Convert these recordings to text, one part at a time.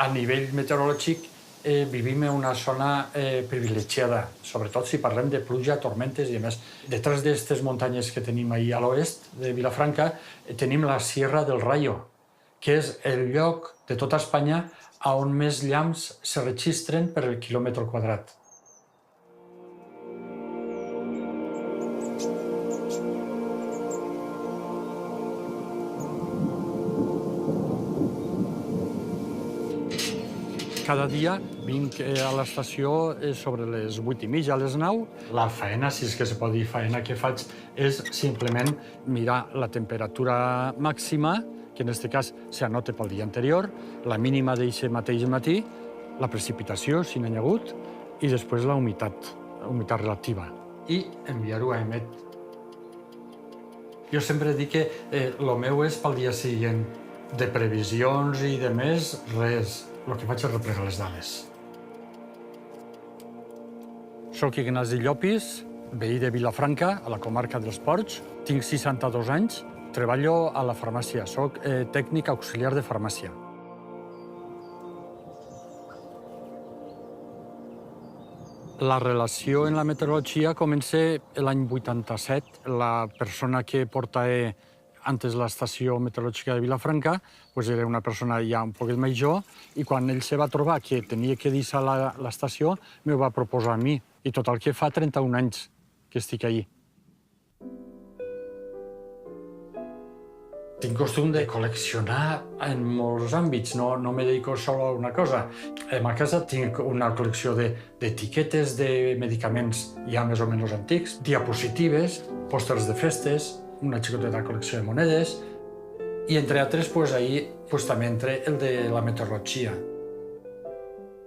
A nivell meteorològic, vivim en una zona privilegiada, sobretot si parlem de pluja, tormentes i demés. Detrás d'aquestes muntanyes que tenim ahir a l'oest de Vilafranca, tenim la Sierra del Rayo, que és el lloc de tota Espanya on més llamps se registren per quilòmetre quadrat. Cada dia vinc a l'estació sobre les 8:30, a les 9. La faena, si és que se pot dir faena que faig, és simplement mirar la temperatura màxima, que en aquest cas s'anota pel dia anterior, la mínima d'aquest mateix matí, la precipitació, si n'hi ha hagut, i després la humitat relativa. I enviar-ho a EMET. Jo sempre dic que el meu és pel dia següent. De previsions i de més, res. El que faig és replegar les dades. Soc Ignasi Llopis, veí de Vilafranca, a la comarca dels Ports. Tinc 62 anys, treballo a la farmàcia. Soc tècnic auxiliar de farmàcia. La relació en la meteorologia comença l'any 87. La persona que porta antes l'estació meteorològica de Vilafranca era una persona ja un poquet major i quan ell se va trobar que tenia que deixar l'estació m'ho va proposar a mi. I total que fa 31 anys que estic allí. Tinc costum de col·leccionar en molts àmbits, no me dedico solo a una cosa. A ma casa tinc una col·lecció d'etiquetes de medicaments ja més o menys antics, diapositives, pòsters de festes, una xicoteta col·lecció de monedes, i entre altres, ahir també entra el de la meteorologia.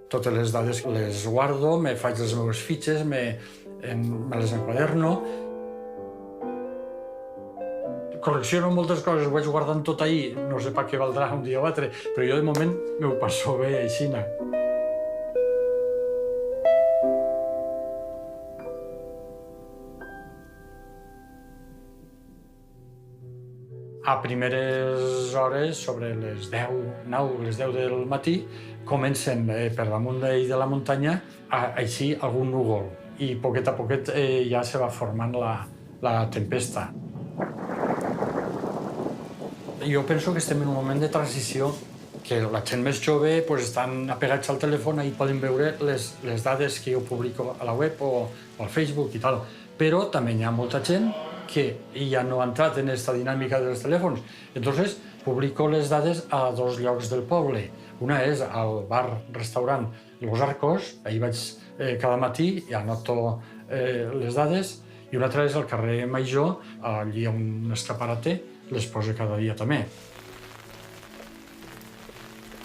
Totes les dades les guardo, me faig les meves fitxes, me les enquaderno. Col·lecciono moltes coses, ho vaig guardant tot ahir, no sé per què valdrà un dia o altre, però jo de moment m'ho passo bé aixina. A primeres hores, sobre les 10, 9, les 10 del matí, comencen per damunt de la muntanya a eixir algun núvol i poquet a poquet ja se va formant la tempesta. Jo penso que estem en un moment de transició, que la gent més jove estan apegats al telèfon i poden veure les dades que jo publico a la web o al Facebook i tal. Però també hi ha molta gent que ja no ha entrat en aquesta dinàmica dels telèfons. Entonces, publico les dades a dos llocs del poble. Una és al bar-restaurant Los Arcos, ahir vaig cada matí i anoto les dades, i una altra és al carrer Major, allí hi ha un escaparate, les poso cada dia també.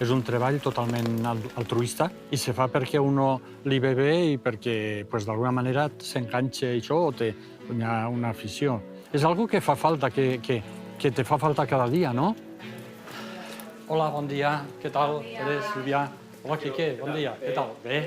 És un treball totalment altruista i se fa perquè a uno li ve bé i perquè d'alguna manera s'enganxa això o té una afició. És algo que fa falta, que te fa falta cada dia, no? Hola, bon dia, què tal? Eres Silvia? Hola, Quique, bon dia, què tal? Bé?